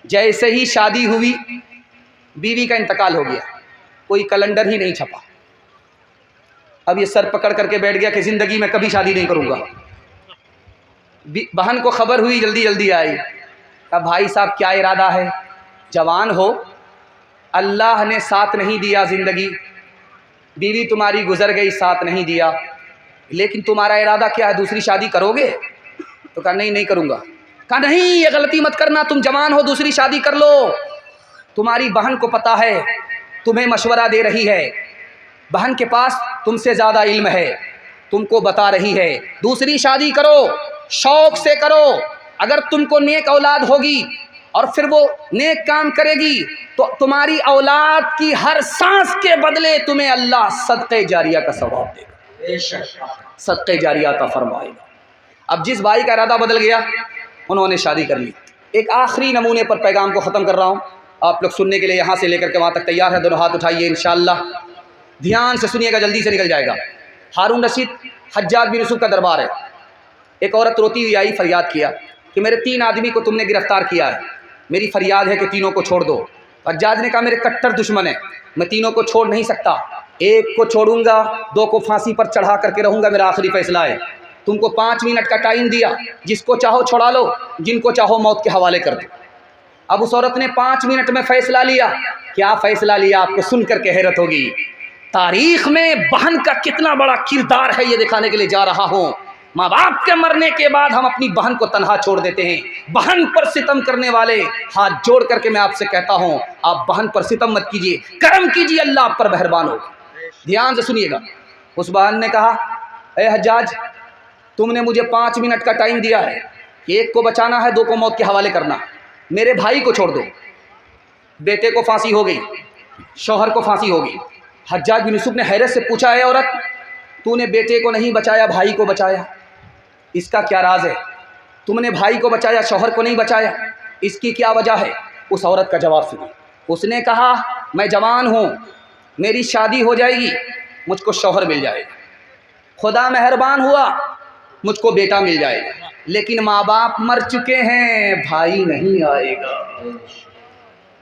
जैसे ही शादी हुई बीवी का इंतकाल हो गया, कोई कैलेंडर ही नहीं छपा। अब ये सर पकड़ करके बैठ गया कि ज़िंदगी में कभी शादी नहीं करूँगा। बहन को खबर हुई, जल्दी जल्दी आई। अब भाई साहब क्या इरादा है? जवान हो, अल्लाह ने साथ नहीं दिया ज़िंदगी, बीवी तुम्हारी गुजर गई, साथ नहीं दिया, लेकिन तुम्हारा इरादा क्या है? दूसरी शादी करोगे? तो कहा नहीं, नहीं करूँगा। कहा नहीं, ये गलती मत करना, तुम जवान हो, दूसरी शादी कर लो। तुम्हारी बहन को पता है, तुम्हें मशवरा दे रही है, बहन के पास तुमसे ज़्यादा इल्म है, तुमको बता रही है दूसरी शादी करो, शौक़ से करो। अगर तुमको नेक औलाद होगी और फिर वो नेक काम करेगी तो तुम्हारी औलाद की हर सांस के बदले तुम्हें अल्लाह सदक़े जारिया का सवाब देगा, सदक़े जारिया का फरमाएगा। अब जिस भाई का इरादा बदल गया, उन्होंने शादी कर ली। एक आखिरी नमूने पर पैगाम को ख़त्म कर रहा हूँ, आप लोग सुनने के लिए यहाँ से लेकर के वहाँ तक तैयार है? दोनों हाथ उठाइए, इंशाअल्लाह ध्यान से सुनिएगा, जल्दी से निकल जाएगा। हारून रशीद हज्जाज बिन यूसुफ का दरबार है। एक औरत रोती हुई आई, फरियाद किया कि मेरे 3 आदमी को तुमने गिरफ्तार किया है, मेरी फरियाद है कि तीनों को छोड़ दो। हज्जाज ने कहा मेरे कट्टर दुश्मन है, मैं तीनों को छोड़ नहीं सकता, एक को छोड़ूंगा, 2 को फांसी पर चढ़ा करके रहूँगा, मेरा आखिरी फैसला है। तुमको 5 मिनट का टाइम दिया, जिसको चाहो छोड़ा लो, जिनको चाहो मौत के हवाले कर दो। अब उस औरत ने 5 मिनट में फैसला लिया। क्या फैसला लिया? आपको सुनकर के हैरत होगी। तारीख में बहन का कितना बड़ा किरदार है ये दिखाने के लिए जा रहा हूँ। माँ बाप के मरने के बाद हम अपनी बहन को तन्हा छोड़ देते हैं। बहन पर सितम करने वाले, हाथ जोड़ करके मैं आपसे कहता हूँ, आप बहन पर सितम मत कीजिए, करम कीजिए, अल्लाह आप पर मेहरबान हो। ध्यान से सुनिएगा। उस बहन ने कहा, ए हज्जाज, तुमने मुझे 5 मिनट का टाइम दिया है, एक को बचाना है, 2 को मौत के हवाले करना, मेरे भाई को छोड़ दो। बेटे को फांसी हो गई, शौहर को फांसी हो गई। हज्जाज बिन यूसुफ ने हैरत से पूछा, है औरत, तूने बेटे को नहीं बचाया, भाई को बचाया, इसका क्या राज है? तुमने भाई को बचाया, शौहर को नहीं बचाया, इसकी क्या वजह है? उस औरत का जवाब सुनिए। उसने कहा, मैं जवान हूँ, मेरी शादी हो जाएगी, मुझको शौहर मिल जाएगा, खुदा मेहरबान हुआ मुझको बेटा मिल जाएगा, लेकिन माँ बाप मर चुके हैं, भाई नहीं आएगा।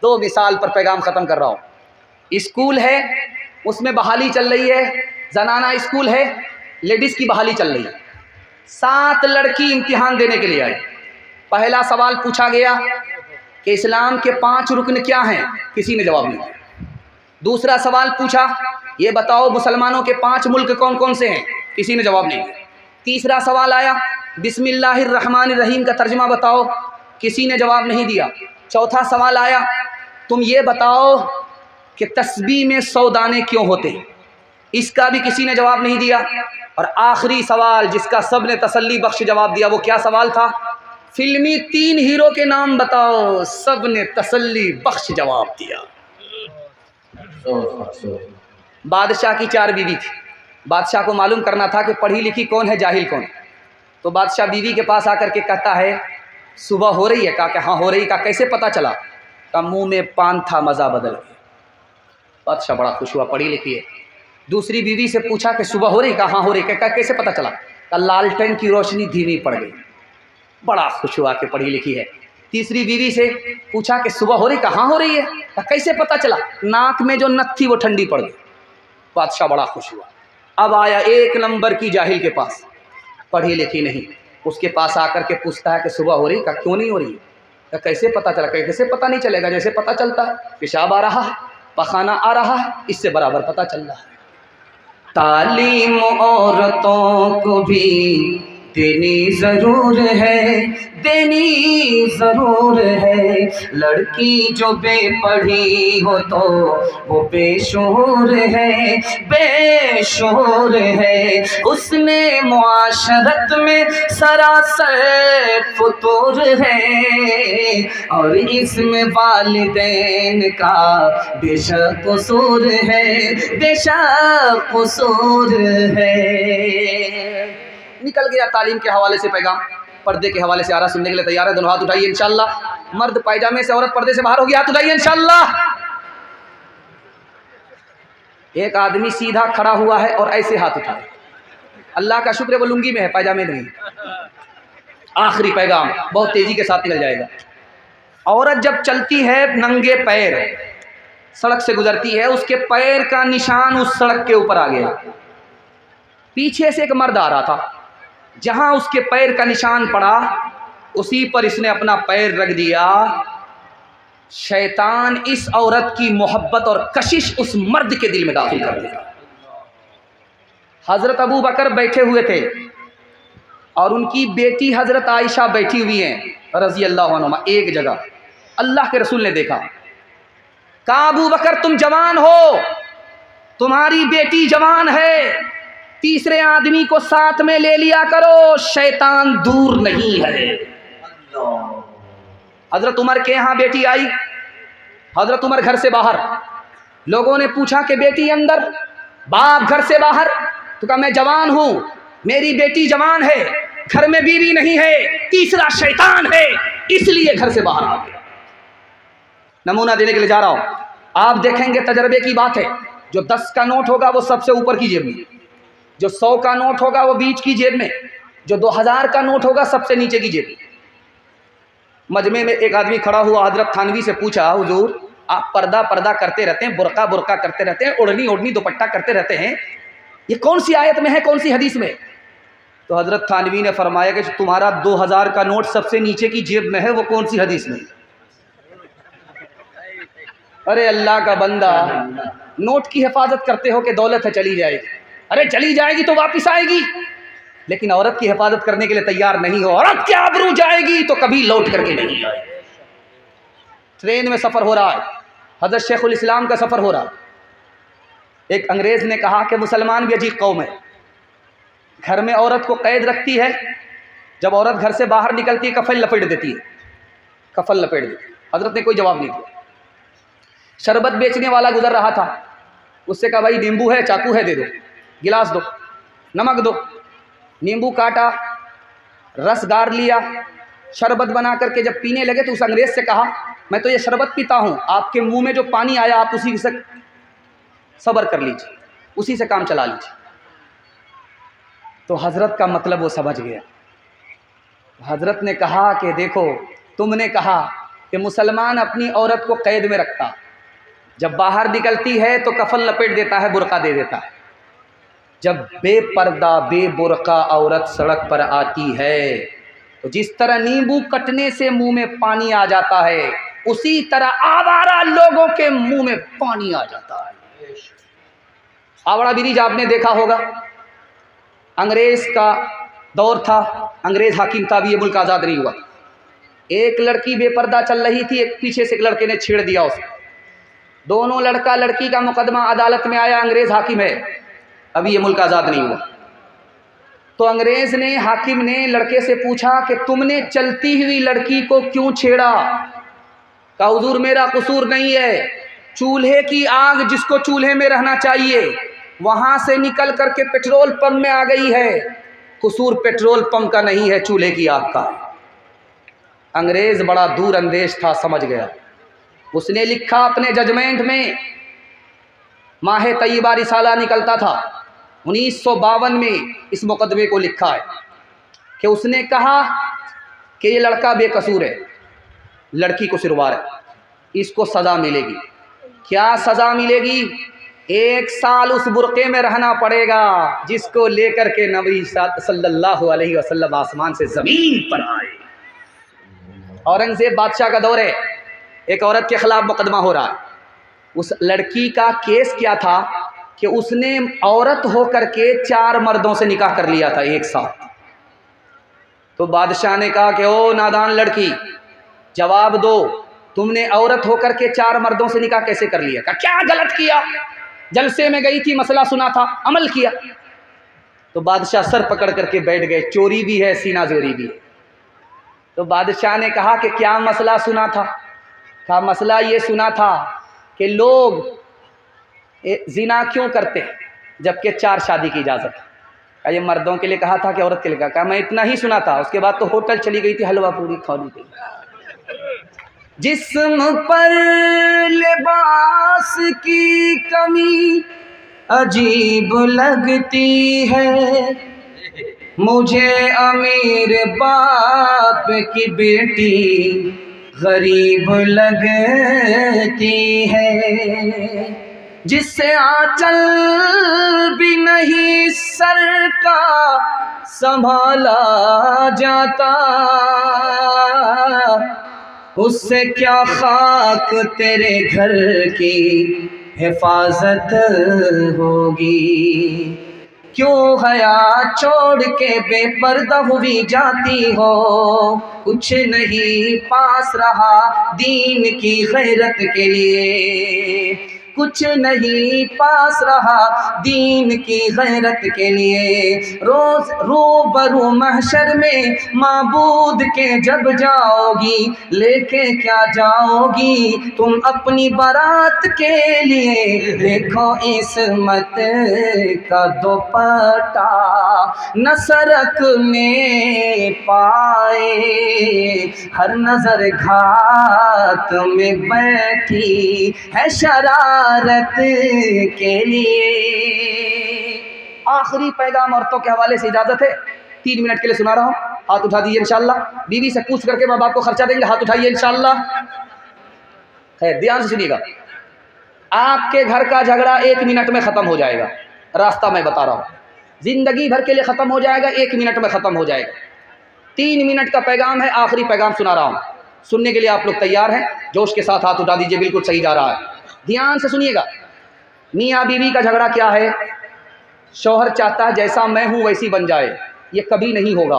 2 मिसाल पर पैगाम ख़त्म कर रहा हूँ। स्कूल है, उसमें बहाली चल रही है, जनाना स्कूल है, लेडीज़ की बहाली चल रही है। 7 लड़की इम्तिहान देने के लिए आई। पहला सवाल पूछा गया कि इस्लाम के 5 रुकन क्या हैं? किसी ने जवाब नहीं दिया। दूसरा सवाल पूछा, ये बताओ मुसलमानों के 5 मुल्क कौन कौन से हैं? किसी ने जवाब नहीं दिया। तीसरा सवाल आया, बिस्मिल्लाहिर्रहमानिर्रहीम का तर्जुमा बताओ, किसी ने जवाब नहीं दिया। चौथा सवाल आया, तुम ये बताओ कि तस्बीह में 100 दाने क्यों होते हैं? इसका भी किसी ने जवाब नहीं दिया। और आखिरी सवाल जिसका सब ने तसल्ली बख्श जवाब दिया, वो क्या सवाल था? फिल्मी 3 हीरो के नाम बताओ, सब ने तसल्ली बख्श जवाब दिया। बादशाह की 4 बीवी थी। बादशाह को मालूम करना था कि पढ़ी लिखी कौन है, जाहिल कौन। तो बादशाह बीवी के पास आकर के कहता है, सुबह हो रही है? कहा कि हाँ हो रही। कहा कैसे पता चला? का मुंह में पान था, मज़ा बदल गया। बादशाह बड़ा खुश हुआ, पढ़ी लिखी है। दूसरी बीवी से पूछा कि सुबह हो रही? कहा हाँ हो रही। कहा कैसे पता चला? कहा लालटेन की रोशनी धीमी पड़ गई। बड़ा खुश हुआ कि पढ़ी लिखी है। तीसरी बीवी से पूछा कि सुबह हो रही? कहा हाँ हो रही है। कहा कैसे पता चला? नाक में जो नथ थी वो ठंडी पड़ गई। बादशाह बड़ा खुश हुआ। अब आया 1 नंबर की जाहिल के पास, पढ़ी लिखी नहीं। उसके पास आकर के पूछता है कि सुबह हो रही? का क्यों नहीं हो रही? का कैसे पता चला? कैसे पता नहीं चलेगा, जैसे पता चलता है पेशाब आ रहा है, पखाना आ रहा है, इससे बराबर पता चल रहा है। तालीम औरतों को भी देनी ज़रूर है, देनी ज़रूर है। लड़की जो बेपढ़ी हो तो वो बेशूर है, बेशूर है। उसने मुआशरत में सरासर फतूर है, और इसमें वालिदैन का बेशक कसूर है, बेशक कसूर है। निकल गया तालीम के हवाले से पैगाम। पर्दे के हवाले से आ रहा, सुनने के लिए तैयार है? दोनों हाथ उठाइए इंशाअल्लाह। मर्द पायजामे से, औरत पर्दे से बाहर होगी, हाथ उठाइए इंशाअल्लाह। एक आदमी सीधा खड़ा हुआ है और ऐसे हाथ उठाए, अल्लाह का शुक्र है वो लुंगी में है, पायजामे नहीं। आखिरी पैगाम बहुत तेजी के साथ निकल जाएगा। औरत जब चलती है नंगे पैर सड़क से गुजरती है, उसके पैर का निशान उस सड़क के ऊपर आ गया। पीछे से एक मर्द आ रहा था, जहां उसके पैर का निशान पड़ा उसी पर इसने अपना पैर रख दिया। शैतान इस औरत की मोहब्बत और कशिश उस मर्द के दिल में दाखिल कर दिया। हजरत अबू बकर बैठे हुए थे और उनकी बेटी हजरत आयशा बैठी हुई हैं रजी अल्लाह अन्हा एक जगह। अल्लाह के रसूल ने देखा, कहा अबू बकर तुम जवान हो, तुम्हारी बेटी जवान है, तीसरे आदमी को साथ में ले लिया करो, शैतान दूर नहीं है। हजरत उमर के यहाँ बेटी आई, हजरत उमर घर से बाहर, लोगों ने पूछा कि बेटी अंदर, बाप घर से बाहर, तो कहा मैं जवान हूं, मेरी बेटी जवान है, घर में बीवी नहीं है, तीसरा शैतान है, इसलिए घर से बाहर आ गया। नमूना देने के लिए जा रहा हूं, आप देखेंगे तजर्बे की बात है। जो 10 का नोट होगा वो सबसे ऊपर की जेब में, जो 100 का नोट होगा वो बीच की जेब में, जो 2000 का नोट होगा सबसे नीचे की जेब में। मजमे में एक आदमी खड़ा हुआ, हजरत थानवी से पूछा, हुजूर आप पर्दा पर्दा करते रहते हैं, बुरका बुरका करते रहते हैं, ओढ़नी ओढ़नी दुपट्टा करते रहते हैं, ये कौन सी आयत में है, कौन सी हदीस में? तो हजरत थानवी ने फरमाया कि तुम्हारा 2000 का नोट सबसे नीचे की जेब में है, वो कौन सी हदीस में? अरे अल्लाह का बंदा, नोट की हिफाजत करते हो कि दौलत है चली जाएगी, अरे चली जाएगी तो वापिस आएगी, लेकिन औरत की हिफाजत करने के लिए तैयार नहीं हो। औरत की आबरू जाएगी तो कभी लौट करके नहीं आएगी। ट्रेन में सफ़र हो रहा है, हज़रत शेखुल इस्लाम का सफ़र हो रहा है। एक अंग्रेज़ ने कहा कि मुसलमान भी अजीब कौम है, घर में औरत को कैद रखती है, जब औरत घर से बाहर निकलती है कफन लपेट देती है, कफन लपेट देती है। हज़रत ने कोई जवाब नहीं दिया। शरबत बेचने वाला गुजर रहा था, उससे कहा भाई नींबू है, चाकू है, दे दो, गिलास दो, नमक दो। नींबू काटा, रस गार लिया, शरबत बना करके जब पीने लगे तो उस अंग्रेज़ से कहा मैं तो ये शरबत पीता हूँ, आपके मुंह में जो पानी आया आप उसी से सब्र कर लीजिए, उसी से काम चला लीजिए। तो हज़रत का मतलब वो समझ गया। हज़रत ने कहा कि देखो तुमने कहा कि मुसलमान अपनी औरत को कैद में रखता, जब बाहर निकलती है तो कफन लपेट देता है, बुर्का दे देता है। जब बेपर्दा बेबुर्का औरत सड़क पर आती है तो जिस तरह नींबू कटने से मुंह में पानी आ जाता है, उसी तरह आवारा लोगों के मुंह में पानी आ जाता है। आवारा ब्रिज आपने देखा होगा, अंग्रेज का दौर था, अंग्रेज हाकिम था, अभी ये मुल्क आज़ाद नहीं हुआ। एक लड़की बेपर्दा चल रही थी, एक पीछे से एक लड़के ने छेड़ दिया उसे, दोनों लड़का लड़की का मुकदमा अदालत में आया, अंग्रेज हाकिम है, अभी ये मुल्क आज़ाद नहीं हुआ। तो अंग्रेज़ ने, हाकिम ने लड़के से पूछा कि तुमने चलती हुई लड़की को क्यों छेड़ा? कहा हुजूर मेरा कसूर नहीं है, चूल्हे की आग जिसको चूल्हे में रहना चाहिए वहाँ से निकल करके पेट्रोल पंप में आ गई है, कसूर पेट्रोल पंप का नहीं है, चूल्हे की आग का। अंग्रेज़ बड़ा दूर अंदेश था, समझ गया। उसने लिखा अपने जजमेंट में, माह तैयबा रिसाला निकलता था 1952 में, इस मुकदमे को लिखा है कि उसने कहा कि ये लड़का बेकसूर है, लड़की को सिरवार है, इसको सज़ा मिलेगी। क्या सज़ा मिलेगी? 1 साल उस बुरके में रहना पड़ेगा जिसको लेकर के नबी सल्लल्लाहु अलैहि वसल्लम आसमान से ज़मीन पर आए। औरंगज़ेब बादशाह का दौर है, एक औरत के ख़िलाफ़ मुकदमा हो रहा है। उस लड़की का केस क्या था कि उसने औरत होकर के 4 मर्दों से निकाह कर लिया था एक साथ। तो बादशाह ने कहा कि ओ नादान लड़की, जवाब दो, तुमने औरत होकर के 4 मर्दों से निकाह कैसे कर लिया? कहा क्या गलत किया? जलसे में गई थी, मसला सुना था, अमल किया। तो बादशाह सर पकड़ करके बैठ गए, चोरी भी है सीना जोरी भी है। तो बादशाह ने कहा कि क्या मसला सुना था? कहा मसला ये सुना था कि लोग जिना क्यों करते हैं जबकि 4 शादी की इजाज़त है। ये मर्दों के लिए कहा था कि औरत के लिए कहा? मैं इतना ही सुना था। उसके बाद तो होटल चली गई थी हलवा पूरी खाने के लिए। जिस्म पर लिबास की कमी अजीब लगती है, मुझे अमीर बाप की बेटी गरीब लगती है, जिससे आंचल भी नहीं सर का संभाला जाता, उससे क्या खाक तेरे घर की हिफाजत होगी। क्यों हया छोड़ के बेपर्दा हुई जाती हो, कुछ नहीं पास रहा दीन की गैरत के लिए, कुछ नहीं पास रहा दीन की गैरत के लिए। रोज रूबरू महशर में माबूद के जब जाओगी, लेके क्या जाओगी तुम अपनी बारात के लिए। देखो इस्मत का दुपट्टा न सरक में पाए, हर नजर घात में बैठी है शरारत के लिए। आखिरी पैगाम औरतों के हवाले से इजाजत है, 3 मिनट के लिए सुना रहा हूँ, हाथ उठा दीजिए इंशाल्लाह। बीवी से पूछ करके माँ बाप को खर्चा देंगे, हाथ उठाइए इंशाल्लाह। खैर ध्यान से सुनिएगा, आपके घर का झगड़ा 1 मिनट में ख़त्म हो जाएगा। रास्ता मैं बता रहा हूँ, ज़िंदगी भर के लिए ख़त्म हो जाएगा, 1 मिनट में ख़त्म हो जाएगा। 3 मिनट का पैगाम है, आखिरी पैगाम सुना रहा हूँ, सुनने के लिए आप लोग तैयार हैं? जोश के साथ हाथ उठा दीजिए, बिल्कुल सही जा रहा है, ध्यान से सुनिएगा। मियाँ बीवी का झगड़ा क्या है? शौहर चाहता है जैसा मैं हूँ वैसी बन जाए, ये कभी नहीं होगा।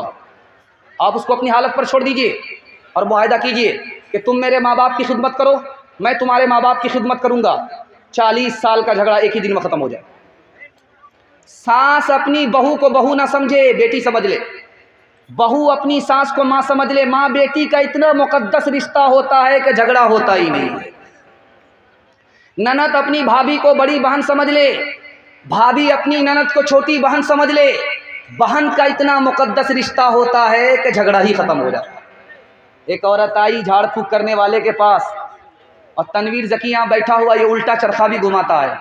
आप उसको अपनी हालत पर छोड़ दीजिए और मुआहदा कीजिए कि तुम मेरे माँ बाप की खिदमत करो, मैं तुम्हारे माँ बाप की खिदमत करूँगा। 40 साल का झगड़ा एक ही दिन में ख़त्म हो जाए। सास अपनी बहू को बहू ना समझे, बेटी समझ ले। बहू अपनी सास को माँ समझ ले। माँ बेटी का इतना मुकद्दस रिश्ता होता है कि झगड़ा होता ही नहीं। ननद अपनी भाभी को बड़ी बहन समझ ले, भाभी अपनी ननद को छोटी बहन समझ ले। बहन का इतना मुकद्दस रिश्ता होता है कि झगड़ा ही ख़त्म हो जाता है। एक औरत आई झाड़ फूक करने वाले के पास, और तनवीर ज़की यहाँ बैठा हुआ, ये उल्टा चरखा भी घुमाता है।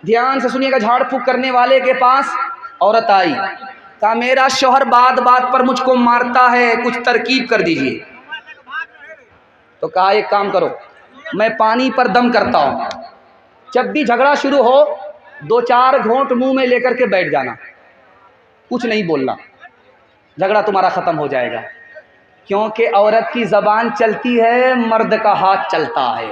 ध्यान से सुनिएगा, झाड़ फूक करने वाले के पास औरत आई, कहा मेरा शौहर बात बात पर मुझको मारता है, कुछ तरकीब कर दीजिए। तो कहा एक काम करो, मैं पानी पर दम करता हूँ, जब भी झगड़ा शुरू हो 2-4 घूंट मुंह में लेकर के बैठ जाना, कुछ नहीं बोलना, झगड़ा तुम्हारा ख़त्म हो जाएगा। क्योंकि औरत की ज़बान चलती है, मर्द का हाथ चलता है।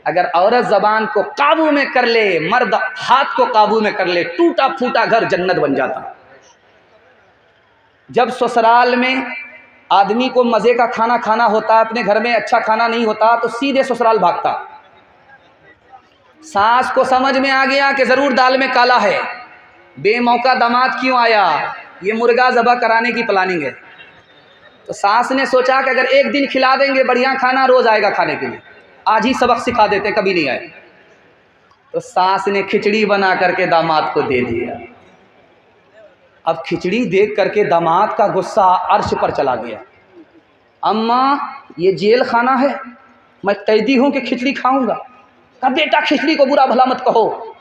अगर औरत ज़बान को काबू में कर ले, मर्द हाथ को काबू में कर ले, टूटा फूटा घर जन्नत बन जाता। जब ससुराल में आदमी को मज़े का खाना खाना होता है, अपने घर में अच्छा खाना नहीं होता, तो सीधे ससुराल भागता। सास को समझ में आ गया कि ज़रूर दाल में काला है, बेमौका दामाद क्यों आया, ये मुर्गा ज़बह कराने की प्लानिंग है। तो सास ने सोचा कि अगर एक दिन खिला देंगे बढ़िया खाना, रोज़ आएगा खाने के लिए, आज ही सबक सिखा देते, कभी नहीं आए। तो सास ने खिचड़ी बना करके दामाद को दे दिया। अब खिचड़ी देख करके दामाद का गुस्सा अर्श पर चला गया। अम्मा ये जेल खाना है, मैं कैदी हूँ कि खिचड़ी खाऊंगा। कहा बेटा खिचड़ी को बुरा भला मत कहो,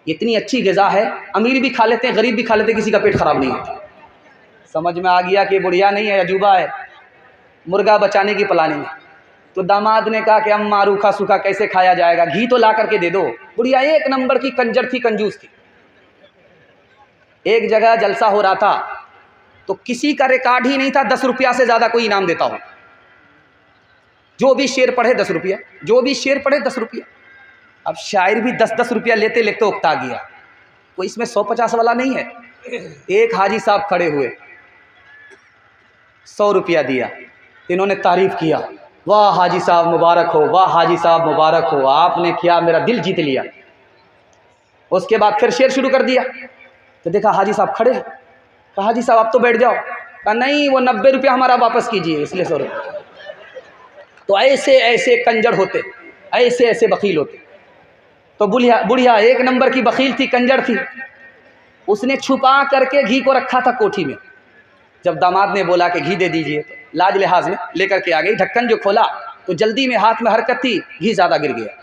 इतनी अच्छी ग़िज़ा है, अमीर भी खा लेते हैं, गरीब भी खा लेते हैं, किसी का पेट खराब नहीं होता। समझ में आ गया कि बुढ़िया नहीं है, अजूबा है, मुर्गा बचाने की प्लानिंग है। तो दामाद ने कहा कि अम्मा रूखा सूखा कैसे खाया जाएगा, घी तो ला करके दे दो। बुढ़िया 1 नंबर की कंजर थी, कंजूस थी। एक जगह जलसा हो रहा था, तो किसी का रिकॉर्ड ही नहीं था 10 रुपया से ज़्यादा कोई इनाम देता हो। जो भी शेर पढ़े 10 रुपया, जो भी शेर पढ़े 10 रुपया। अब शायर भी 10-10 रुपया लेते लेते उकता गया, कोई इसमें 150 वाला नहीं है। एक हाजी साहब खड़े हुए, 100 रुपया दिया। इन्होंने तारीफ़ किया, वाह हाजी साहब मुबारक हो, वाह हाजी साहब मुबारक हो, आपने क्या मेरा दिल जीत लिया। उसके बाद फिर शेर शुरू कर दिया, तो देखा हाजी साहब खड़े हैं। कहा हाजी साहब आप तो बैठ जाओ। कहा नहीं, वो 90 रुपया हमारा वापस कीजिए, इसलिए 100 रुपये। तो ऐसे ऐसे कंजर होते, ऐसे ऐसे बकील होते। तो बुढ़िया 1 नंबर की बकील थी, कंजर थी। उसने छुपा करके घी को रखा था कोठी में। जब दामाद ने बोला कि घी दे दीजिए, तो लाज लिहाज में लेकर के आ गई। ढक्कन जो खोला तो जल्दी में हाथ में हरकत थी, घी ज़्यादा गिर गया।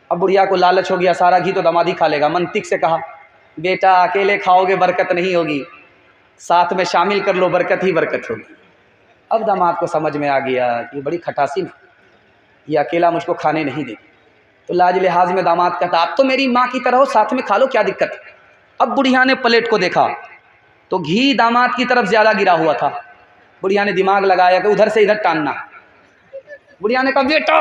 अब बुढ़िया को लालच हो गया, सारा घी तो दामाद ही खा लेगा। मंतिक से कहा बेटा अकेले खाओगे बरकत नहीं होगी, साथ में शामिल कर लो, बरकत ही बरकत होगी। अब दामाद को समझ में आ गया कि बड़ी खटासी है, ये अकेला मुझको खाने नहीं देगी। तो लाज लिहाज में दामाद कहता आप तो मेरी माँ की तरह हो, साथ में खा लो, क्या दिक्कत है। अब बुढ़िया ने प्लेट को देखा तो घी दामाद की तरफ ज़्यादा गिरा हुआ था। बुढ़िया ने दिमाग लगाया कि उधर से इधर टानना। बुढ़िया ने कहा बेटा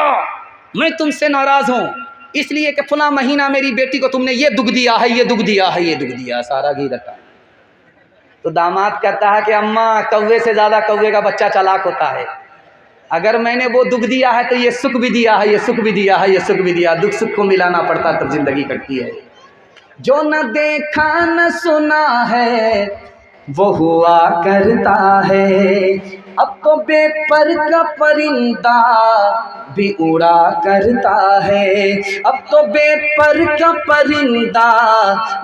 मैं तुमसे नाराज़ हूँ इसलिए कि फला महीना मेरी बेटी को तुमने ये दुख दिया है, ये दुख दिया है, ये दुख दिया, सारा घी इधर टान। तो दामाद कहता है कि अम्मा कौवे से ज़्यादा कौवे का बच्चा चालाक होता है। अगर मैंने वो दुख दिया है तो ये सुख भी दिया है, ये सुख भी दिया है, ये सुख भी दिया। दुख सुख को मिलाना पड़ता तब जिंदगी कटती है। जो न देखा न सुना है वो हुआ करता है, अब तो बेपर का परिंदा भी उड़ा करता है, अब तो बेपर का परिंदा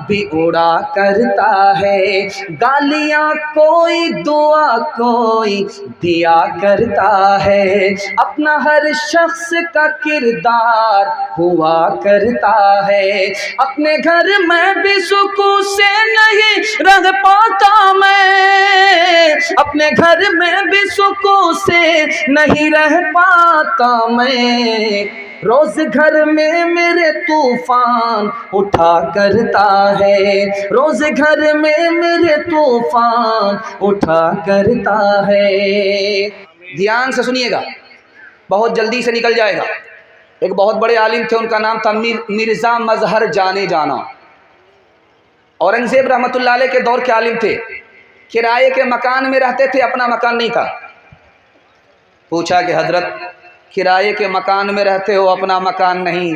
भी उड़ा करता है। गालियाँ कोई दुआ कोई दिया करता है, अपना हर शख्स का किरदार हुआ करता है। अपने घर में भी सुकून से नहीं रह पाता मैं, अपने घर में भी सुकून से नहीं रह पाता मैं। रोज घर में मेरे तूफान उठा करता है, रोज घर में मेरे तूफान उठा करता है। ध्यान से सुनिएगा, बहुत जल्दी से निकल जाएगा। एक बहुत बड़े आलिम थे, उनका नाम था मिर्ज़ा मजहर जाने जाना। औरंगज़ेब रहमतुल्लाह अलैह के दौर के आलिम थे। किराए के मकान में रहते थे, अपना मकान नहीं था। पूछा कि हजरत किराए के मकान में रहते हो, अपना मकान नहीं,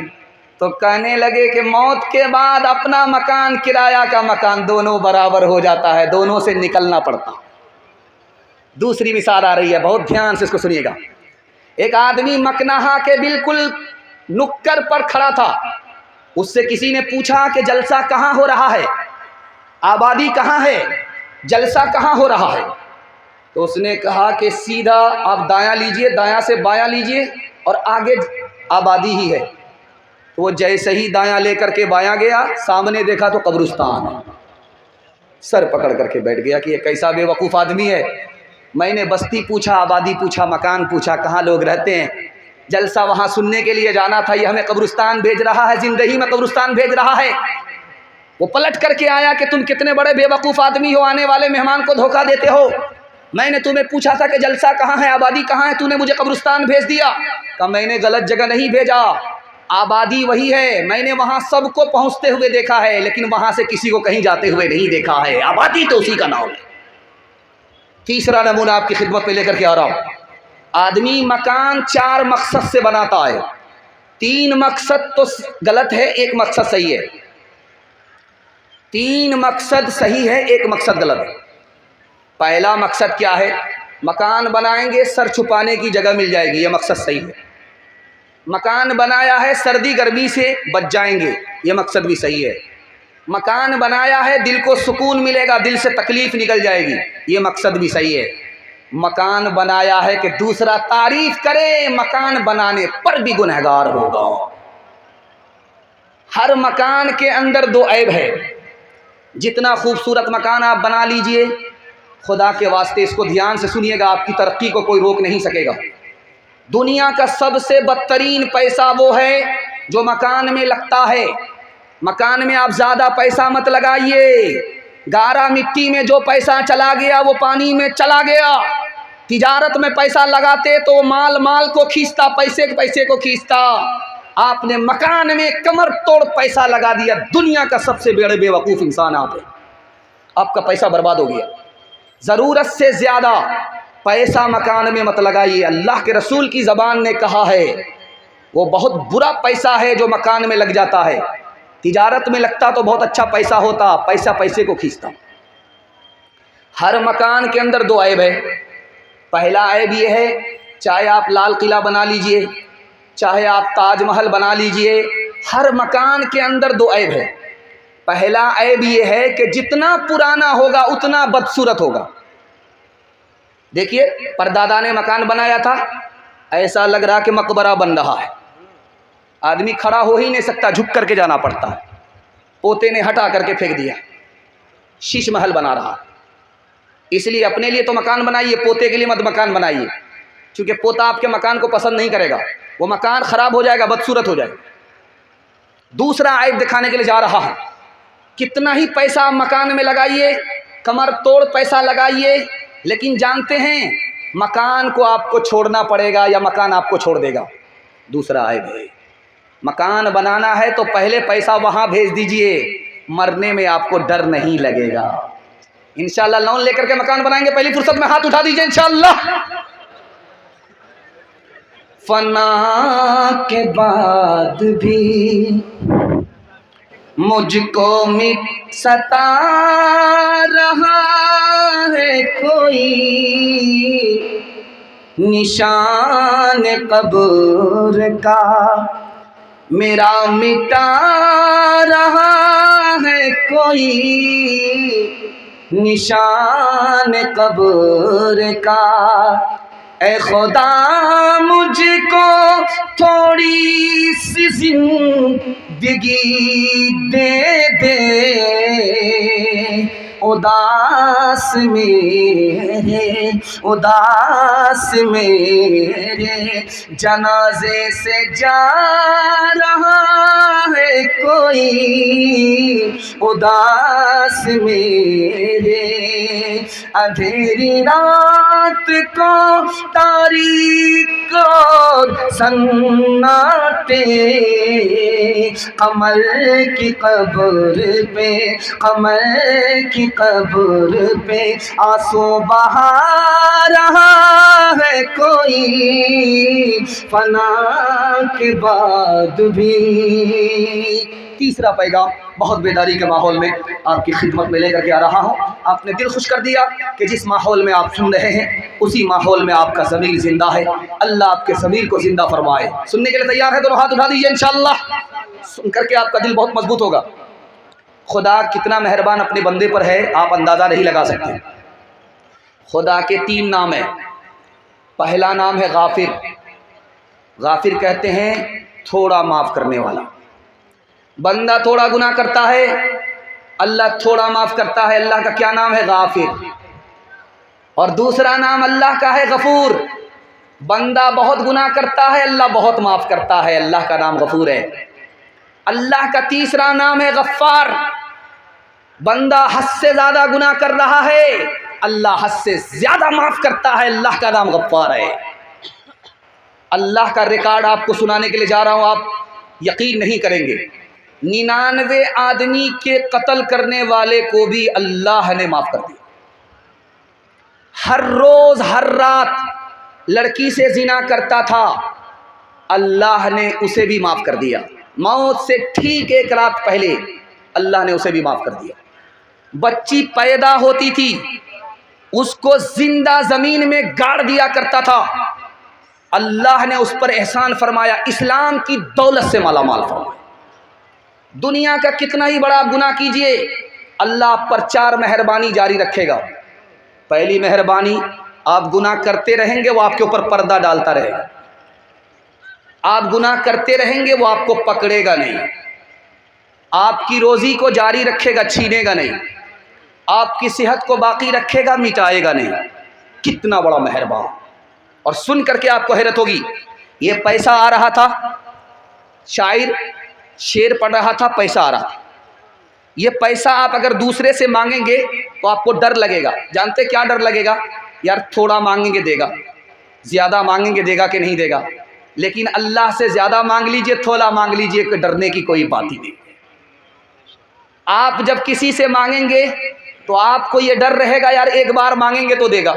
तो कहने लगे कि मौत के बाद अपना मकान किराया का मकान दोनों बराबर हो जाता है, दोनों से निकलना पड़ता। दूसरी मिसाल आ रही है, बहुत ध्यान से इसको सुनिएगा। एक आदमी मकनहा के बिल्कुल नुक्कर पर खड़ा था। उससे किसी ने पूछा कि जलसा कहाँ हो रहा है, आबादी कहाँ है, जलसा कहाँ हो रहा है। तो उसने कहा कि सीधा आप दायां लीजिए, दायां से बायां लीजिए और आगे आबादी ही है। तो वो जैसे ही दायां लेकर के बायां गया, सामने देखा तो कब्रिस्तान है। सर पकड़ करके बैठ गया कि ये कैसा बेवकूफ़ आदमी है। मैंने बस्ती पूछा, आबादी पूछा, मकान पूछा, कहाँ लोग रहते हैं, जलसा वहाँ सुनने के लिए जाना था, ये हमें कब्रिस्तान भेज रहा है, जिंदगी में कब्रिस्तान भेज रहा है। वो पलट करके आया कि तुम कितने बड़े बेवकूफ़ आदमी हो, आने वाले मेहमान को धोखा देते हो। मैंने तुम्हें पूछा था कि जलसा कहाँ है, आबादी कहाँ है, तूने मुझे कब्रिस्तान भेज दिया। कहा मैंने गलत जगह नहीं भेजा, आबादी वही है, मैंने वहाँ सबको पहुँचते हुए देखा है, लेकिन वहाँ से किसी को कहीं जाते हुए नहीं देखा है, आबादी तो उसी का नाम है। तीसरा नमूना आपकी खिदमत में लेकर के आ रहा हूँ। आदमी मकान 4 मकसद से बनाता है। 3 मकसद तो गलत है, 1 मकसद सही है। 3 मकसद सही है, 1 मकसद गलत है। पहला मकसद क्या है, मकान बनाएंगे सर छुपाने की जगह मिल जाएगी, ये मकसद सही है। मकान बनाया है सर्दी गर्मी से बच जाएंगे, ये मकसद भी सही है। मकान बनाया है दिल को सुकून मिलेगा, दिल से तकलीफ निकल जाएगी, ये मकसद भी सही है। मकान बनाया है कि दूसरा तारीफ करे, मकान बनाने पर भी गुनहगार होगा। हर मकान के अंदर 2 ऐब है। जितना खूबसूरत मकान आप बना लीजिए, खुदा के वास्ते इसको ध्यान से सुनिएगा, आपकी तरक्की को कोई रोक नहीं सकेगा। दुनिया का सबसे बदतरीन पैसा वो है जो मकान में लगता है। मकान में आप ज़्यादा पैसा मत लगाइए, गारा मिट्टी में जो पैसा चला गया वो पानी में चला गया। तिजारत में पैसा लगाते तो माल माल को खींचता, पैसे के पैसे को खींचता। आपने मकान में कमर तोड़ पैसा लगा दिया, दुनिया का सबसे बड़े बेवकूफ़ इंसान आप हैं, आपका पैसा बर्बाद हो गया। ज़रूरत से ज़्यादा पैसा मकान में मत लगाइए। अल्लाह के रसूल की ज़बान ने कहा है वो बहुत बुरा पैसा है जो मकान में लग जाता है। तिजारत में लगता तो बहुत अच्छा पैसा होता, पैसा पैसे को खींचता। हर मकान के अंदर 2 ऐब है। पहला ऐब ये है, चाहे आप लाल किला बना लीजिए, चाहे आप ताजमहल बना लीजिए, हर मकान के अंदर 2 ऐब है। पहला ऐब ये है कि जितना पुराना होगा उतना बदसूरत होगा। देखिए परदादा ने मकान बनाया था, ऐसा लग रहा कि मकबरा बन रहा है, आदमी खड़ा हो ही नहीं सकता, झुक करके जाना पड़ता है। पोते ने हटा करके फेंक दिया, शीश महल बना रहा। इसलिए अपने लिए तो मकान बनाइए, पोते के लिए मत मकान बनाइए, क्योंकि पोता आपके मकान को पसंद नहीं करेगा, वो मकान ख़राब हो जाएगा, बदसूरत हो जाएगा। दूसरा आयब दिखाने के लिए जा रहा है, कितना ही पैसा आप मकान में लगाइए, कमर तोड़ पैसा लगाइए, लेकिन जानते हैं मकान को आपको छोड़ना पड़ेगा या मकान आपको छोड़ देगा। दूसरा आयब है, मकान बनाना है तो पहले पैसा वहाँ भेज दीजिए, मरने में आपको डर नहीं लगेगा। इंशाल्लाह लोन लेकर के मकान बनाएंगे, पहली फुर्सत में हाथ उठा दीजिए इंशाल्लाह। फना के बाद भी मुझको सता रहा है कोई, निशान कब्र का मेरा मिटा रहा है कोई, निशान कब्र का। ऐ खुदा मुझको थोड़ी सी जिंदगी दे दे, उदास मेरे जनाजे से जा रहा है कोई, उदास मेरे अंधेरी रात को तारीक और सन्नाटे, कमर की कब्र पे, कमर की कब्र पे आंसू बहा रहा है कोई, फना के बाद भी। तीसरा पैगाम बहुत बेदारी के माहौल में आपकी खिदमत में लेकर के आ रहा हूँ। आपने दिल खुश कर दिया कि जिस माहौल में आप सुन रहे हैं उसी माहौल में आपका ज़मीर ज़िंदा है। अल्लाह आपके ज़मीर को ज़िंदा फरमाए। सुनने के लिए तैयार है तो हाथ उठा दीजिए इंशाअल्लाह। सुन करके आपका दिल बहुत मजबूत होगा। खुदा कितना मेहरबान अपने बंदे पर है, आप अंदाज़ा नहीं लगा सकते। खुदा के 3 नाम हैं। पहला नाम है गाफिर। गाफिर कहते हैं थोड़ा माफ़ करने वाला। बंदा थोड़ा गुनाह करता है, अल्लाह थोड़ा माफ़ करता है। अल्लाह का क्या नाम है? गाफिर। और दूसरा नाम अल्लाह का है गफूर। बंदा बहुत गुनाह करता है, अल्लाह बहुत माफ़ करता है। अल्लाह का नाम गफूर है। अल्लाह का तीसरा नाम है गफ्फार। बंदा हद से ज़्यादा गुनाह कर रहा है, अल्लाह हद से ज़्यादा माफ़ करता है। अल्लाह का नाम गफ्फार है। अल्लाह का रिकॉर्ड आपको सुनाने के लिए जा रहा हूँ, आप यकीन नहीं करेंगे। 99 आदमी के कत्ल करने वाले को भी अल्लाह ने माफ़ कर दिया। हर रोज़ हर रात लड़की से जिना करता था, अल्लाह ने उसे भी माफ़ कर दिया। मौत से ठीक 1 रात पहले अल्लाह ने उसे भी माफ़ कर दिया। बच्ची पैदा होती थी, उसको जिंदा ज़मीन में गाड़ दिया करता था, अल्लाह ने उस पर एहसान फरमाया, इस्लाम की दौलत से माला माल फरमाया। दुनिया का कितना ही बड़ा गुनाह कीजिए, अल्लाह आप पर 4 मेहरबानी जारी रखेगा। पहली मेहरबानी, आप गुनाह करते रहेंगे वो आपके ऊपर पर्दा डालता रहेगा। आप गुनाह करते रहेंगे वो आपको पकड़ेगा नहीं, आपकी रोज़ी को जारी रखेगा, छीनेगा नहीं, आपकी सेहत को बाकी रखेगा, मिटाएगा नहीं। कितना बड़ा मेहरबान। और सुन करके आपको हैरत होगी, ये पैसा आ रहा था, शायर शेर पढ़ रहा था, पैसा आ रहा था। ये पैसा आप अगर दूसरे से मांगेंगे तो आपको डर लगेगा। जानते क्या डर लगेगा? यार थोड़ा मांगेंगे देगा, ज़्यादा मांगेंगे देगा कि नहीं देगा। लेकिन अल्लाह से ज़्यादा मांग लीजिए, थोड़ा मांग लीजिए, कि डरने की कोई बात ही नहीं। आप जब किसी से मांगेंगे तो आपको ये डर रहेगा, यार एक बार मांगेंगे तो देगा,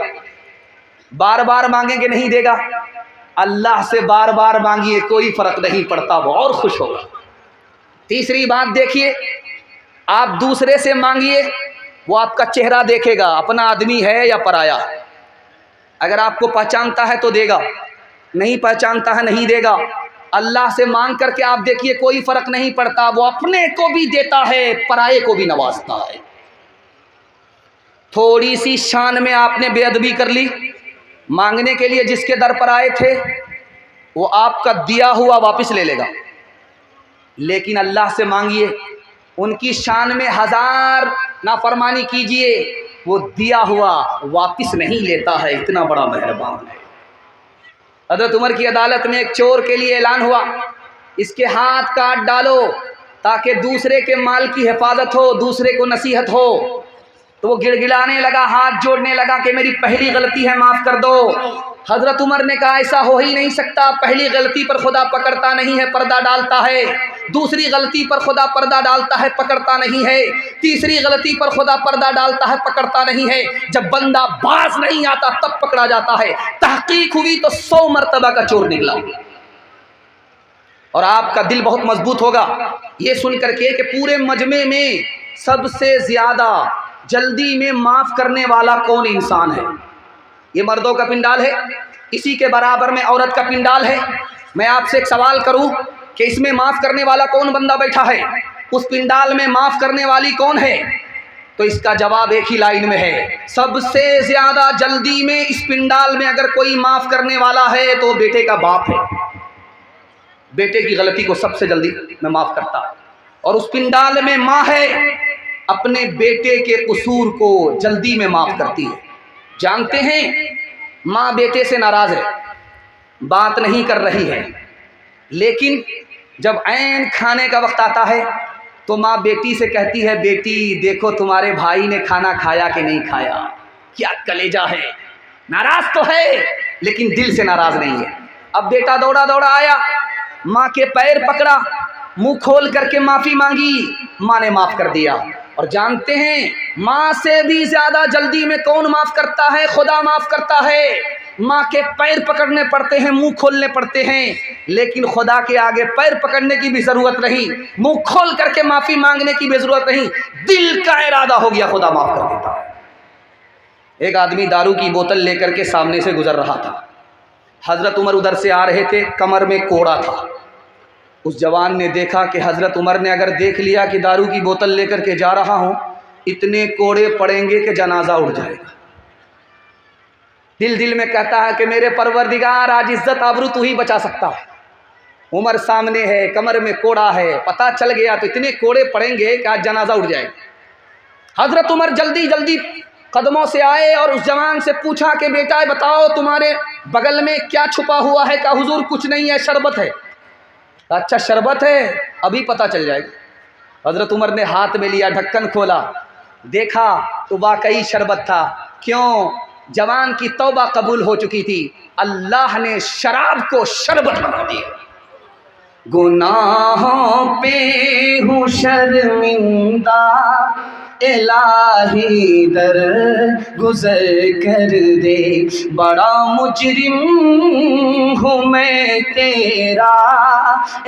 बार बार मांगेंगे नहीं देगा। अल्लाह से बार बार मांगिए, कोई फ़र्क नहीं पड़ता, वो और खुश होगा। तीसरी बात देखिए, आप दूसरे से मांगिए, वो आपका चेहरा देखेगा, अपना आदमी है या पराया है। अगर आपको पहचानता है तो देगा, नहीं पहचानता है नहीं देगा। अल्लाह से मांग करके आप देखिए, कोई फ़र्क नहीं पड़ता, वो अपने को भी देता है, पराये को भी नवाजता है। थोड़ी सी शान में आपने बेअदबी कर ली, मांगने के लिए जिसके दर पर आए थे वो आपका दिया हुआ वापस ले लेगा। लेकिन अल्लाह से मांगिए, उनकी शान में 1000 नाफरमानी कीजिए, वो दिया हुआ वापस नहीं लेता है, इतना बड़ा मेहरबान है। हज़रत उमर की अदालत में एक चोर के लिए ऐलान हुआ, इसके हाथ काट डालो ताकि दूसरे के माल की हिफाजत हो, दूसरे को नसीहत हो। तो वो गिड़गिड़ाने लगा, हाथ जोड़ने लगा कि मेरी पहली गलती है, माफ़ कर दो। हज़रत उमर ने कहा ऐसा हो ही नहीं सकता, पहली गलती पर खुदा पकड़ता नहीं है, पर्दा डालता है। दूसरी गलती पर खुदा पर्दा डालता है, पकड़ता नहीं है। तीसरी गलती पर खुदा पर्दा डालता है, पकड़ता नहीं है। जब बंदा बाज नहीं आता तब पकड़ा जाता है। तहकीक हुई तो 100 मरतबा का चोर निकला। और आपका दिल बहुत मजबूत होगा ये सुन करके कि पूरे मजमे में सबसे ज़्यादा जल्दी में माफ़ करने वाला कौन इंसान है। ये मर्दों का पिंडाल है, इसी के बराबर में औरत का पिंडाल है। मैं आपसे एक सवाल करूं कि इसमें माफ़ करने वाला कौन बंदा बैठा है, उस पिंडाल में माफ़ करने वाली कौन है? तो इसका जवाब एक ही लाइन में है, सबसे ज़्यादा जल्दी में इस पिंडाल में अगर कोई माफ़ करने वाला है तो बेटे का बाप है। बेटे की गलती को सबसे जल्दी में माफ़ करता। और उस पिंडाल में माँ है, अपने बेटे के कसूर को जल्दी में माफ़ करती है। जानते हैं माँ बेटे से नाराज़ है, बात नहीं कर रही है, लेकिन जब ऐन खाने का वक्त आता है तो माँ बेटी से कहती है, बेटी देखो तुम्हारे भाई ने खाना खाया कि नहीं खाया। क्या कलेजा है, नाराज़ तो है लेकिन दिल से नाराज़ नहीं है। अब बेटा दौड़ा दौड़ा आया, माँ के पैर पकड़ा, मुंह खोल करके माफ़ी मांगी, माँ ने माफ़ कर दिया। और जानते हैं माँ से भी ज़्यादा जल्दी में कौन माफ़ करता है? खुदा माफ़ करता है। माँ के पैर पकड़ने पड़ते हैं, मुंह खोलने पड़ते हैं, लेकिन खुदा के आगे पैर पकड़ने की भी ज़रूरत नहीं, मुंह खोल करके माफ़ी मांगने की भी ज़रूरत नहीं। दिल का इरादा हो गया, खुदा माफ़ कर देता है। एक आदमी दारू की बोतल लेकर के सामने से गुजर रहा था। हज़रत उमर उधर से आ रहे थे, कमर में कोड़ा था। उस जवान ने देखा कि हज़रत उमर ने अगर देख लिया कि दारू की बोतल लेकर के जा रहा हूँ, इतने कोड़े पड़ेंगे कि जनाजा उड़ जाएगा। दिल दिल में कहता है कि मेरे परवरदिगार, आज इज्जत आबरू तू ही बचा सकता है। उमर सामने है, कमर में कोड़ा है, पता चल गया तो इतने कोड़े पड़ेंगे कि आज जनाजा उड़ जाएगा। हज़रत उमर जल्दी जल्दी कदमों से आए और उस जवान से पूछा कि बेटा बताओ तुम्हारे बगल में क्या छुपा हुआ है? कहा हुजूर कुछ नहीं है, शरबत है। अच्छा शरबत है, अभी पता चल जाएगा। हज़रत उमर ने हाथ में लिया, ढक्कन खोला, देखा तो वाकई शरबत था। क्यों? जवान की तौबा कबूल हो चुकी थी, अल्लाह ने शराब को शरबत बना दिया। गुनाहों पे हूँ शर्मिंदा, इलाही दर गुजर कर दे, बड़ा मुजरिम हूँ मैं तेरा,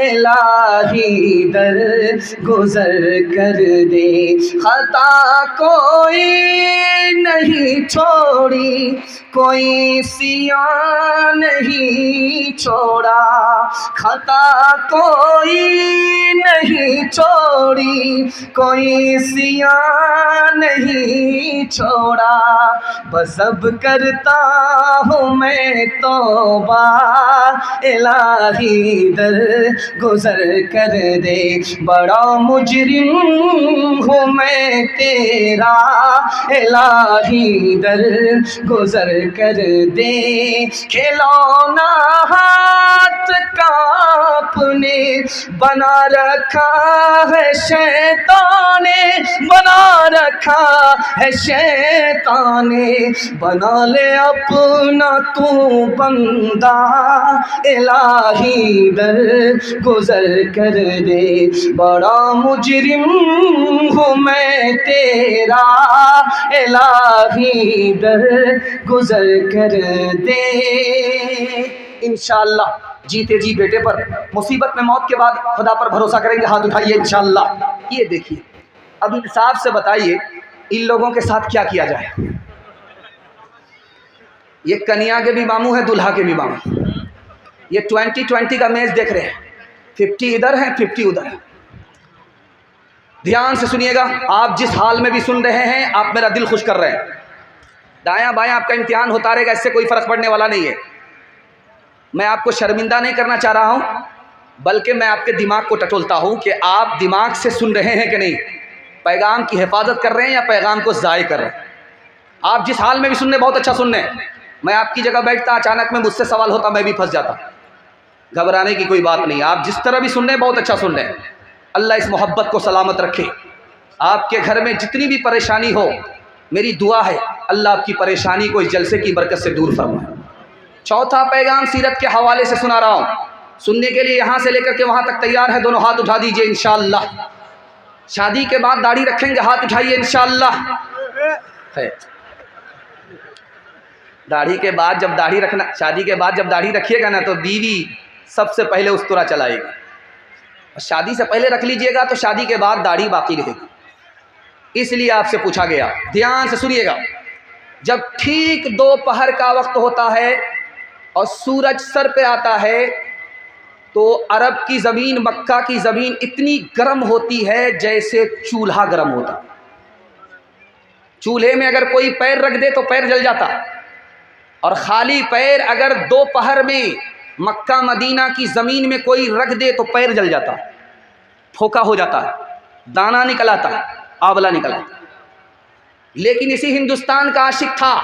इलाही दर गुजर कर दे। खता कोई नहीं छोड़ी, कोई सिया नहीं छोड़ा, खता कोई नहीं छोड़ी, कोई सिया नहीं छोड़ा। बस अब करता हूँ मैं तौबा, इलाही दर गुजर कर दे, बड़ा मुजरिम हूँ मैं तेरा, इलाही दर गुजर कर दे। खिलौना हाथ का आपने बना रखा है शैतान ने, बना रखा है शैतान ने, बना ले अपना तू बंदा, इलाही दर गुजर कर दे, बड़ा मुजरिम हूँ मैं तेरा, इलाही दर गुजर कर दे। इंशाअल्लाह जीते जी बेटे पर, मुसीबत में मौत के बाद खुदा पर भरोसा करेंगे। हाथ उठाइए इंशाअल्लाह। ये देखिए, अब इंसाफ से बताइए इन लोगों के साथ क्या किया जाए। ये कन्या के भी मामू है, दुल्हा के भी मामू। ये 2020 का मैच देख रहे हैं, 50 इधर है 50 उधर है। ध्यान से सुनिएगा, आप जिस हाल में भी सुन रहे हैं आप मेरा दिल खुश कर रहे हैं। दायां बायां आपका इम्तिहान होता रहेगा, इससे कोई फ़र्क पड़ने वाला नहीं है। मैं आपको शर्मिंदा नहीं करना चाह रहा हूं, बल्कि मैं आपके दिमाग को टटोलता हूं कि आप दिमाग से सुन रहे हैं कि नहीं, पैगाम की हिफाजत कर रहे हैं या पैगाम को ज़ाय कर रहे हैं। आप जिस हाल में भी सुनने बहुत अच्छा सुनने, मैं आपकी जगह बैठता, अचानक में मुझसे सवाल होता, मैं भी फंस जाता। घबराने की कोई बात नहीं, आप जिस तरह भी सुनने बहुत अच्छा सुन रहे। अल्लाह इस मोहब्बत को सलामत रखे। आपके घर में जितनी भी परेशानी हो, मेरी दुआ है अल्लाह आपकी परेशानी को इस जलसे की बरकत से दूर फरमाए। चौथा पैगाम सीरत के हवाले से सुना रहा हूँ, सुनने के लिए यहाँ से लेकर के वहाँ तक तैयार है? दोनों हाथ उठा दीजिए इंशाअल्लाह। शादी के बाद दाढ़ी रखेंगे? हाथ उठाइए इंशाअल्लाह। है दाढ़ी के बाद जब दाढ़ी रखना, शादी के बाद जब दाढ़ी रखिएगा ना, तो बीवी सबसे पहले उस्तरा चलाएगी। और शादी से पहले रख लीजिएगा तो शादी के बाद दाढ़ी बाकी रहेगी। इसलिए आपसे पूछा गया, ध्यान से सुनिएगा। जब ठीक दोपहर का वक्त होता है और सूरज सर पे आता है, तो अरब की ज़मीन, मक्का की ज़मीन इतनी गर्म होती है जैसे चूल्हा गर्म होता। चूल्हे में अगर कोई पैर रख दे तो पैर जल जाता, और खाली पैर अगर दोपहर में मक्का मदीना की ज़मीन में कोई रख दे तो पैर जल जाता, फोका हो जाता है, दाना निकल आता है, आंवला निकल आता। लेकिन इसी हिंदुस्तान का आशिक था,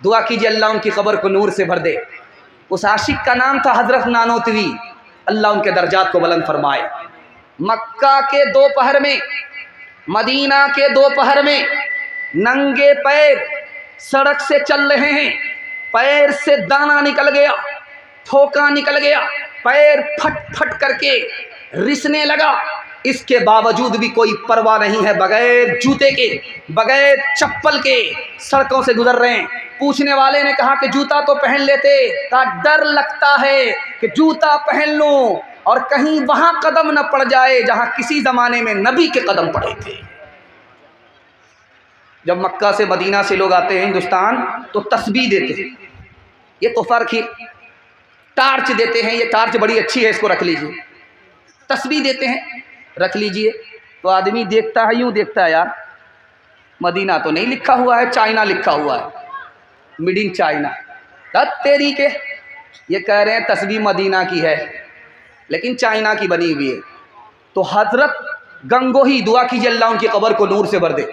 दुआ कीजिए अल्लाह उनकी कब्र को नूर से भर दे। उस आशिक का नाम था हज़रत नानोतवी, अल्लाह उनके दर्जात को बुलंद फरमाए। मक्का के दोपहर में, मदीना के दोपहर में नंगे पैर सड़क से चल रहे हैं, पैर से दाना निकल गया, फोका निकल गया, पैर फट फट करके रिसने लगा। इसके बावजूद भी कोई परवाह नहीं है, बगैर जूते के, बगैर चप्पल के सड़कों से गुजर रहे हैं। पूछने वाले ने कहा कि जूता तो पहन लेते, का डर लगता है कि जूता पहन लूं और कहीं वहां कदम न पड़ जाए जहां किसी जमाने में नबी के कदम पड़े थे। जब मक्का से मदीना से लोग आते हैं हिंदुस्तान तो तस्बीह देते हैं, ये तो फ़र्क ही। टार्च देते हैं, ये टार्च बड़ी अच्छी है, इसको रख लीजिए। तस्बीह देते हैं, रख लीजिए। तो आदमी देखता है, यूँ देखता है, यार मदीना तो नहीं लिखा हुआ है, चाइना लिखा हुआ है, मेड इन चाइना। तब तेरी के ये कह रहे हैं तस्बीह मदीना की है लेकिन चाइना की बनी हुई है। तो हज़रत गंगोही, दुआ कीजिए अल्लाह उनकी कब्र को नूर से भर दे,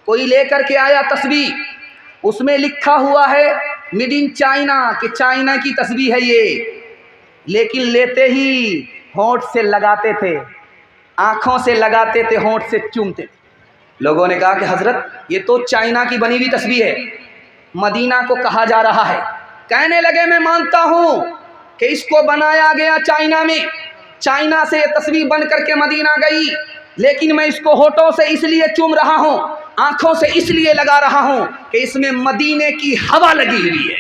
कोई लेकर के आया तस्बीह, उसमें लिखा हुआ है मेड इन चाइना, कि चाइना की तस्बीह है ये। लेकिन लेते ही होंठ से लगाते थे, आँखों से लगाते थे, होंठ से चूमते थे। लोगों ने कहा कि हज़रत ये तो चाइना की बनी हुई तस्बीह है, मदीना को कहा जा रहा है। कहने लगे मैं मानता हूँ कि इसको बनाया गया चाइना में, चाइना से ये तस्बीह बन करके मदीना गई, लेकिन मैं इसको होठों से इसलिए चूम रहा हूँ, आँखों से इसलिए लगा रहा हूँ कि इसमें मदीने की हवा लगी हुई है।